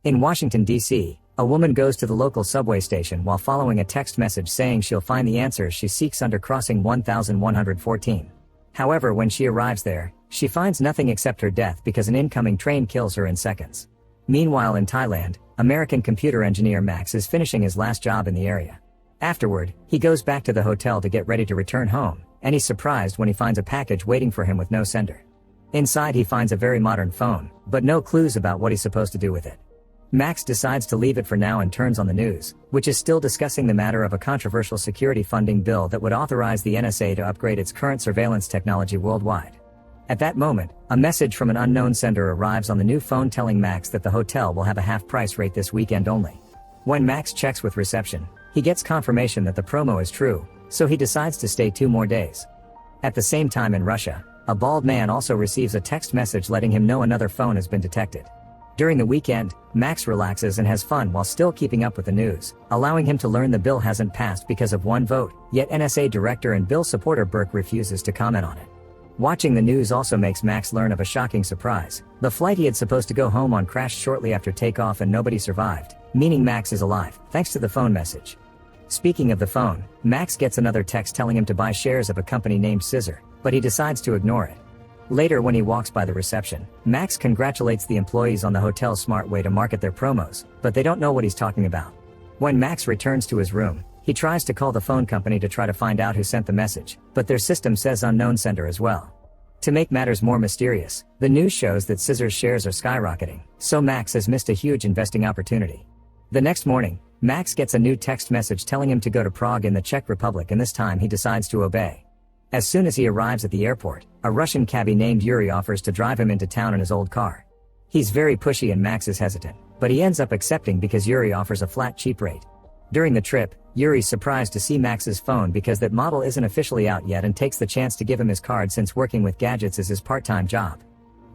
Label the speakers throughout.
Speaker 1: In Washington, D.C., a woman goes to the local subway station while following a text message saying she'll find the answers she seeks under crossing 1114. However, when she arrives there, she finds nothing except her death because an incoming train kills her in seconds. Meanwhile in Thailand, American computer engineer Max is finishing his last job in the area. Afterward, he goes back to the hotel to get ready to return home, and he's surprised when he finds a package waiting for him with no sender. Inside he finds a very modern phone, but no clues about what he's supposed to do with it. Max decides to leave it for now and turns on the news, which is still discussing the matter of a controversial security funding bill that would authorize the NSA to upgrade its current surveillance technology worldwide. At that moment, a message from an unknown sender arrives on the new phone telling Max that the hotel will have a half-price rate this weekend only. When Max checks with reception, he gets confirmation that the promo is true, so he decides to stay 2 more days. At the same time in Russia, a bald man also receives a text message letting him know another phone has been detected. During the weekend, Max relaxes and has fun while still keeping up with the news, allowing him to learn the bill hasn't passed because of one vote, yet NSA director and bill supporter Burke refuses to comment on it. Watching the news also makes Max learn of a shocking surprise. The flight he had supposed to go home on crashed shortly after takeoff and nobody survived, meaning Max is alive, thanks to the phone message. Speaking of the phone, Max gets another text telling him to buy shares of a company named Scissor, but he decides to ignore it. Later when he walks by the reception, Max congratulates the employees on the hotel's smart way to market their promos, but they don't know what he's talking about. When Max returns to his room, he tries to call the phone company to try to find out who sent the message, but their system says unknown sender as well. To make matters more mysterious, the news shows that Scissor's shares are skyrocketing, so Max has missed a huge investing opportunity. The next morning, Max gets a new text message telling him to go to Prague in the Czech Republic, and this time he decides to obey. As soon as he arrives at the airport, a Russian cabbie named Yuri offers to drive him into town in his old car. He's very pushy and Max is hesitant, but he ends up accepting because Yuri offers a flat cheap rate. During the trip, Yuri's surprised to see Max's phone because that model isn't officially out yet and takes the chance to give him his card since working with gadgets is his part-time job.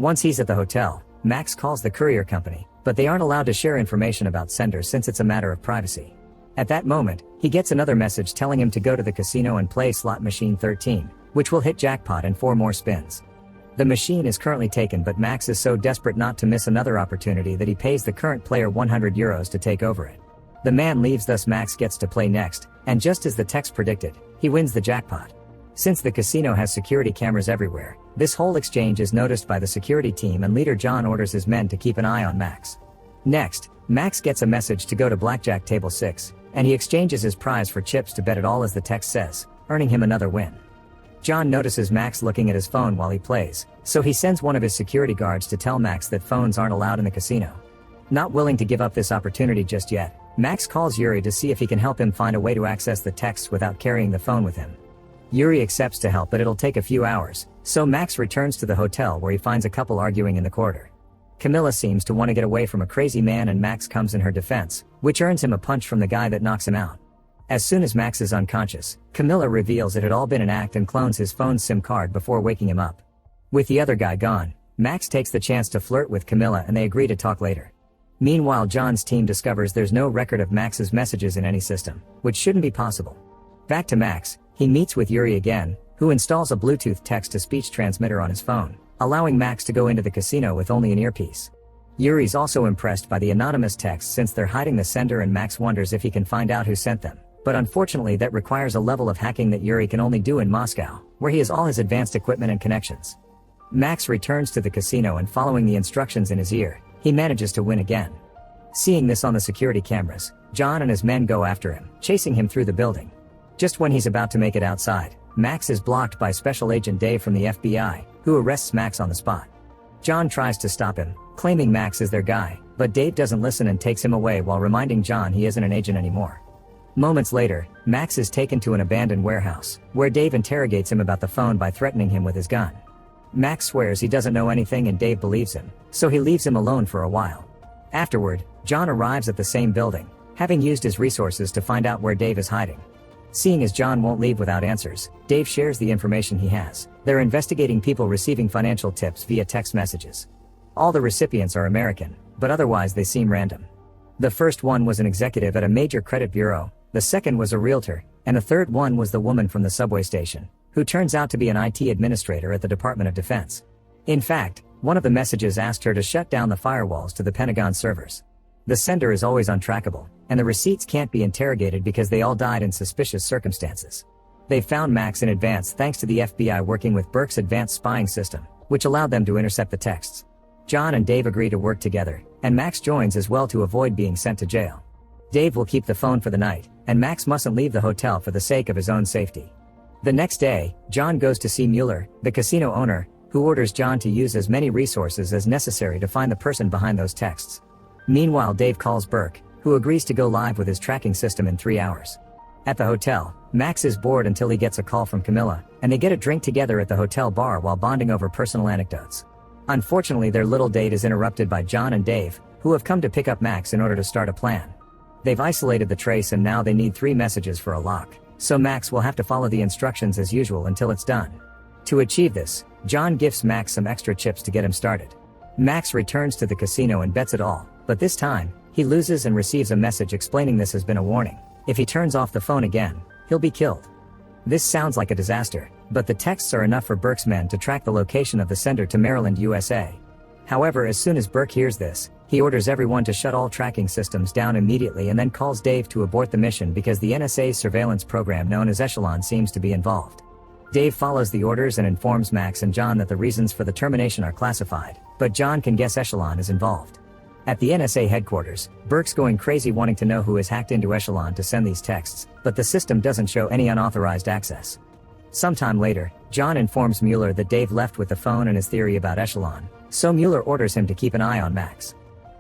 Speaker 1: Once he's at the hotel, Max calls the courier company, but they aren't allowed to share information about senders since it's a matter of privacy. At that moment, he gets another message telling him to go to the casino and play slot machine 13, which will hit jackpot in 4 more spins. The machine is currently taken, but Max is so desperate not to miss another opportunity that he pays the current player €100 to take over it. The man leaves, thus Max gets to play next, and just as the text predicted, he wins the jackpot. Since the casino has security cameras everywhere, this whole exchange is noticed by the security team and leader John orders his men to keep an eye on Max. Next, Max gets a message to go to blackjack table 6, and he exchanges his prize for chips to bet it all as the text says, earning him another win. John notices Max looking at his phone while he plays, so he sends one of his security guards to tell Max that phones aren't allowed in the casino. Not willing to give up this opportunity just yet, Max calls Yuri to see if he can help him find a way to access the texts without carrying the phone with him. Yuri accepts to help, but it'll take a few hours, so Max returns to the hotel where he finds a couple arguing in the corridor. Camilla seems to want to get away from a crazy man and Max comes in her defense, which earns him a punch from the guy that knocks him out. As soon as Max is unconscious, Camilla reveals it had all been an act and clones his phone's SIM card before waking him up. With the other guy gone, Max takes the chance to flirt with Camilla and they agree to talk later. Meanwhile, John's team discovers there's no record of Max's messages in any system, which shouldn't be possible. Back to Max, he meets with Yuri again, who installs a Bluetooth text-to-speech transmitter on his phone, allowing Max to go into the casino with only an earpiece. Yuri's also impressed by the anonymous texts since they're hiding the sender, and Max wonders if he can find out who sent them, but unfortunately that requires a level of hacking that Yuri can only do in Moscow, where he has all his advanced equipment and connections. Max returns to the casino and following the instructions in his ear, he manages to win again. Seeing this on the security cameras, John and his men go after him, chasing him through the building. Just when he's about to make it outside, Max is blocked by Special Agent Dave from the FBI, who arrests Max on the spot. John tries to stop him, claiming Max is their guy, but Dave doesn't listen and takes him away while reminding John he isn't an agent anymore. Moments later, Max is taken to an abandoned warehouse, where Dave interrogates him about the phone by threatening him with his gun. Max swears he doesn't know anything and Dave believes him, so he leaves him alone for a while. Afterward, John arrives at the same building, having used his resources to find out where Dave is hiding. Seeing as John won't leave without answers, Dave shares the information he has. They're investigating people receiving financial tips via text messages. All the recipients are American, but otherwise they seem random. The first one was an executive at a major credit bureau, the second was a realtor, and the third one was the woman from the subway station, who turns out to be an IT administrator at the Department of Defense. In fact, one of the messages asked her to shut down the firewalls to the Pentagon servers. The sender is always untrackable, and the receipts can't be interrogated because they all died in suspicious circumstances. They found Max in advance thanks to the FBI working with Burke's advanced spying system, which allowed them to intercept the texts. John and Dave agree to work together, and Max joins as well to avoid being sent to jail. Dave will keep the phone for the night, and Max mustn't leave the hotel for the sake of his own safety. The next day, John goes to see Mueller, the casino owner, who orders John to use as many resources as necessary to find the person behind those texts. Meanwhile, Dave calls Burke, who agrees to go live with his tracking system in 3 hours. At the hotel, Max is bored until he gets a call from Camilla, and they get a drink together at the hotel bar while bonding over personal anecdotes. Unfortunately, their little date is interrupted by John and Dave, who have come to pick up Max in order to start a plan. They've isolated the trace and now they need 3 messages for a lock, so Max will have to follow the instructions as usual until it's done. To achieve this, John gifts Max some extra chips to get him started. Max returns to the casino and bets it all, but this time, he loses and receives a message explaining this has been a warning. If he turns off the phone again, he'll be killed. This sounds like a disaster, but the texts are enough for Burke's men to track the location of the sender to Maryland, USA. However, as soon as Burke hears this, he orders everyone to shut all tracking systems down immediately and then calls Dave to abort the mission because the NSA's surveillance program known as Echelon seems to be involved. Dave follows the orders and informs Max and John that the reasons for the termination are classified, but John can guess Echelon is involved. At the NSA headquarters, Burke's going crazy wanting to know who has hacked into Echelon to send these texts, but the system doesn't show any unauthorized access. Sometime later, John informs Mueller that Dave left with the phone and his theory about Echelon, so Mueller orders him to keep an eye on Max.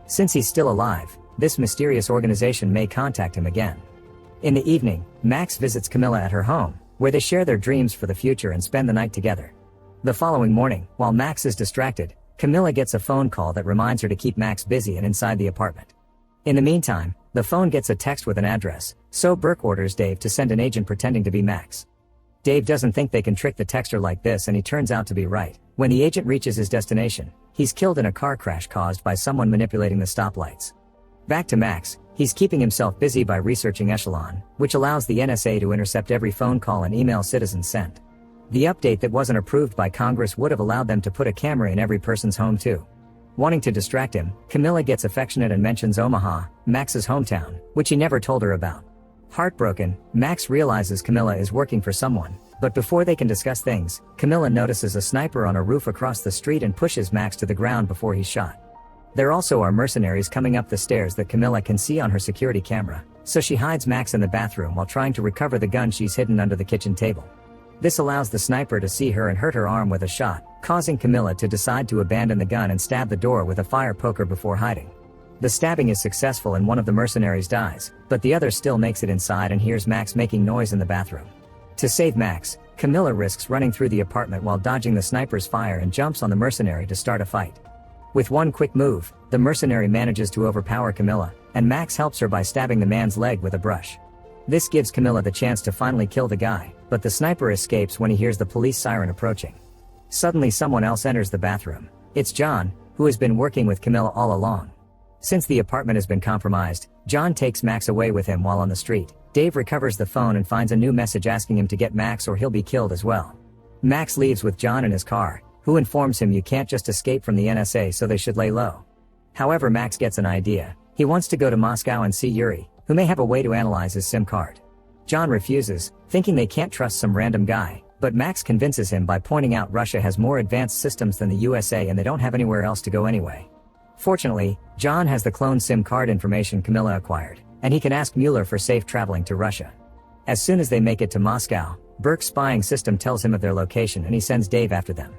Speaker 1: Since he's still alive, this mysterious organization may contact him again. In the evening, Max visits Camilla at her home, where they share their dreams for the future and spend the night together. The following morning, while Max is distracted, Camilla gets a phone call that reminds her to keep Max busy and inside the apartment. In the meantime, the phone gets a text with an address, so Burke orders Dave to send an agent pretending to be Max. Dave doesn't think they can trick the texter like this and he turns out to be right. When the agent reaches his destination, he's killed in a car crash caused by someone manipulating the stoplights. Back to Max, he's keeping himself busy by researching Echelon, which allows the NSA to intercept every phone call and email citizens send. The update that wasn't approved by Congress would have allowed them to put a camera in every person's home too. Wanting to distract him, Camilla gets affectionate and mentions Omaha, Max's hometown, which he never told her about. Heartbroken, Max realizes Camilla is working for someone, but before they can discuss things, Camilla notices a sniper on a roof across the street and pushes Max to the ground before he's shot. There also are mercenaries coming up the stairs that Camilla can see on her security camera, so she hides Max in the bathroom while trying to recover the gun she's hidden under the kitchen table. This allows the sniper to see her and hurt her arm with a shot, causing Camilla to decide to abandon the gun and stab the door with a fire poker before hiding. The stabbing is successful and one of the mercenaries dies, but the other still makes it inside and hears Max making noise in the bathroom. To save Max, Camilla risks running through the apartment while dodging the sniper's fire and jumps on the mercenary to start a fight. With one quick move, the mercenary manages to overpower Camilla, and Max helps her by stabbing the man's leg with a brush. This gives Camilla the chance to finally kill the guy, but the sniper escapes when he hears the police siren approaching. Suddenly someone else enters the bathroom. It's John, who has been working with Camilla all along. Since the apartment has been compromised, John takes Max away with him while on the street. Dave recovers the phone and finds a new message asking him to get Max or he'll be killed as well. Max leaves with John in his car, who informs him you can't just escape from the NSA, so they should lay low. However, Max gets an idea. He wants to go to Moscow and see Yuri, who may have a way to analyze his SIM card. John refuses, thinking they can't trust some random guy, but Max convinces him by pointing out Russia has more advanced systems than the USA and they don't have anywhere else to go anyway. Fortunately, John has the cloned SIM card information Camilla acquired, and he can ask Mueller for safe traveling to Russia. As soon as they make it to Moscow, Burke's spying system tells him of their location and he sends Dave after them.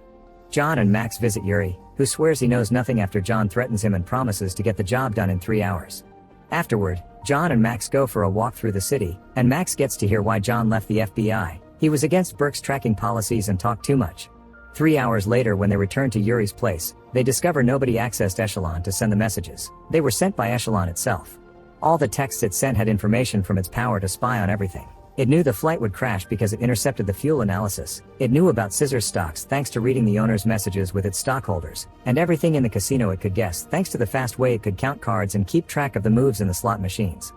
Speaker 1: John and Max visit Yuri, who swears he knows nothing after John threatens him and promises to get the job done in 3 hours. Afterward, John and Max go for a walk through the city, and Max gets to hear why John left the FBI. He was against Burke's tracking policies and talked too much. 3 hours later, when they return to Yuri's place, they discover nobody accessed Echelon to send the messages. They were sent by Echelon itself. All the texts it sent had information from its power to spy on everything. It knew the flight would crash because it intercepted the fuel analysis. It knew about scissors stocks thanks to reading the owner's messages with its stockholders, and everything in the casino it could guess thanks to the fast way it could count cards and keep track of the moves in the slot machines.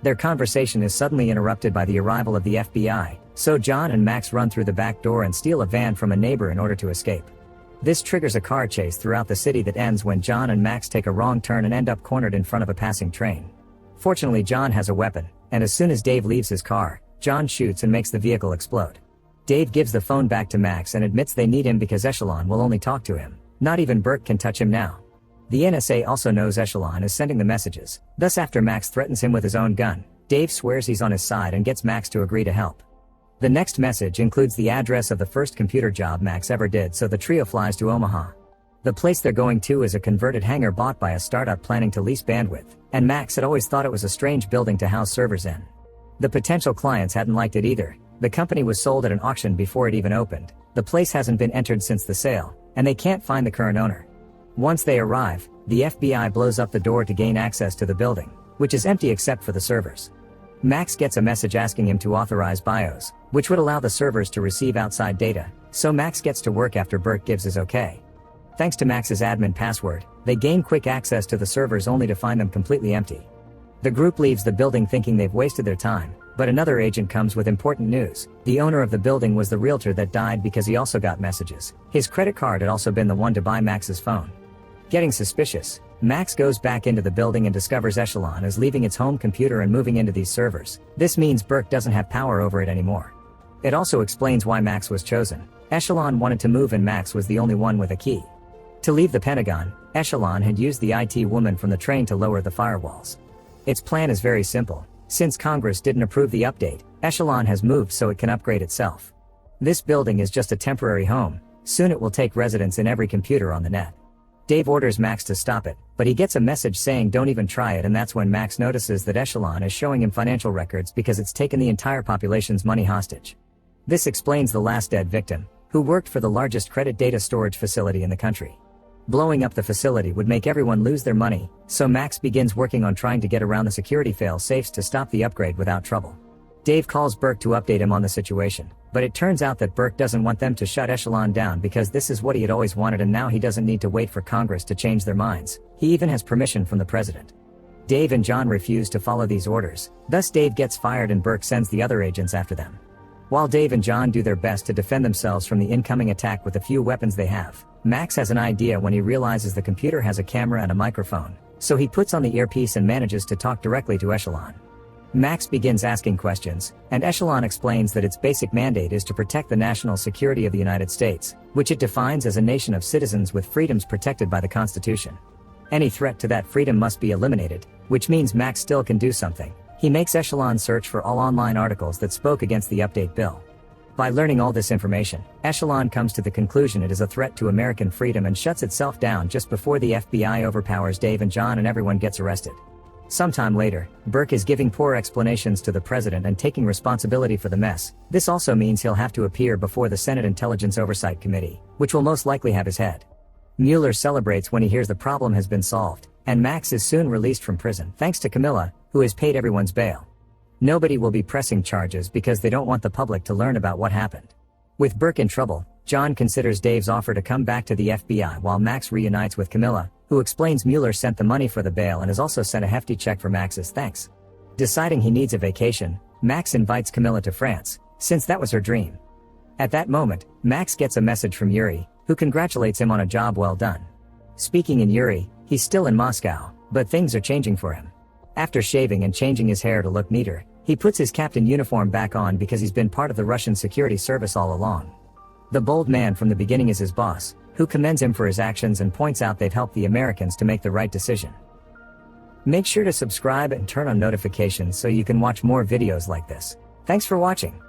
Speaker 1: Their conversation is suddenly interrupted by the arrival of the FBI, so John and Max run through the back door and steal a van from a neighbor in order to escape. This triggers a car chase throughout the city that ends when John and Max take a wrong turn and end up cornered in front of a passing train. Fortunately, John has a weapon, and as soon as Dave leaves his car, John shoots and makes the vehicle explode. Dave gives the phone back to Max and admits they need him because Echelon will only talk to him. Not even Burke can touch him now. The NSA also knows Echelon is sending the messages, thus after Max threatens him with his own gun, Dave swears he's on his side and gets Max to agree to help. The next message includes the address of the first computer job Max ever did, so the trio flies to Omaha. The place they're going to is a converted hangar bought by a startup planning to lease bandwidth, and Max had always thought it was a strange building to house servers in. The potential clients hadn't liked it either. The company was sold at an auction before it even opened. The place hasn't been entered since the sale, and they can't find the current owner. Once they arrive, the FBI blows up the door to gain access to the building, which is empty except for the servers. Max gets a message asking him to authorize BIOS, which would allow the servers to receive outside data, so Max gets to work after Burke gives his okay. Thanks to Max's admin password, they gain quick access to the servers only to find them completely empty. The group leaves the building thinking they've wasted their time, but another agent comes with important news. The owner of the building was the realtor that died because he also got messages. His credit card had also been the one to buy Max's phone. Getting suspicious, Max goes back into the building and discovers Echelon is leaving its home computer and moving into these servers. This means Burke doesn't have power over it anymore. It also explains why Max was chosen. Echelon wanted to move and Max was the only one with a key. To leave the Pentagon, Echelon had used the IT woman from the train to lower the firewalls. Its plan is very simple. Since Congress didn't approve the update, Echelon has moved so it can upgrade itself. This building is just a temporary home. Soon it will take residence in every computer on the net. Dave orders Max to stop it, but he gets a message saying don't even try it, and that's when Max notices that Echelon is showing him financial records because it's taken the entire population's money hostage. This explains the last dead victim, who worked for the largest credit data storage facility in the country. Blowing up the facility would make everyone lose their money, so Max begins working on trying to get around the security fail-safes to stop the upgrade without trouble. Dave calls Burke to update him on the situation, but it turns out that Burke doesn't want them to shut Echelon down because this is what he had always wanted, and now he doesn't need to wait for Congress to change their minds. He even has permission from the president. Dave and John refuse to follow these orders, thus Dave gets fired and Burke sends the other agents after them. While Dave and John do their best to defend themselves from the incoming attack with the few weapons they have, Max has an idea when he realizes the computer has a camera and a microphone, so he puts on the earpiece and manages to talk directly to Echelon. Max begins asking questions, and Echelon explains that its basic mandate is to protect the national security of the United States, which it defines as a nation of citizens with freedoms protected by the Constitution. Any threat to that freedom must be eliminated, which means Max still can do something. He makes Echelon search for all online articles that spoke against the update bill. By learning all this information, Echelon comes to the conclusion it is a threat to American freedom and shuts itself down just before the FBI overpowers Dave and John and everyone gets arrested. Sometime later, Burke is giving poor explanations to the president and taking responsibility for the mess. This also means he'll have to appear before the Senate Intelligence Oversight Committee, which will most likely have his head. Mueller celebrates when he hears the problem has been solved, and Max is soon released from prison thanks to Camilla, who has paid everyone's bail. Nobody will be pressing charges because they don't want the public to learn about what happened. With Burke in trouble, John considers Dave's offer to come back to the FBI while Max reunites with Camilla, who explains Mueller sent the money for the bail and has also sent a hefty check for Max's thanks. Deciding he needs a vacation, Max invites Camilla to France, since that was her dream. At that moment, Max gets a message from Yuri, who congratulates him on a job well done. Speaking in Yuri, he's still in Moscow, but things are changing for him. After shaving and changing his hair to look neater, he puts his captain uniform back on because he's been part of the Russian security service all along. The bold man from the beginning is his boss, who commends him for his actions and points out they've helped the Americans to make the right decision. Make sure to subscribe and turn on notifications so you can watch more videos like this. Thanks for watching.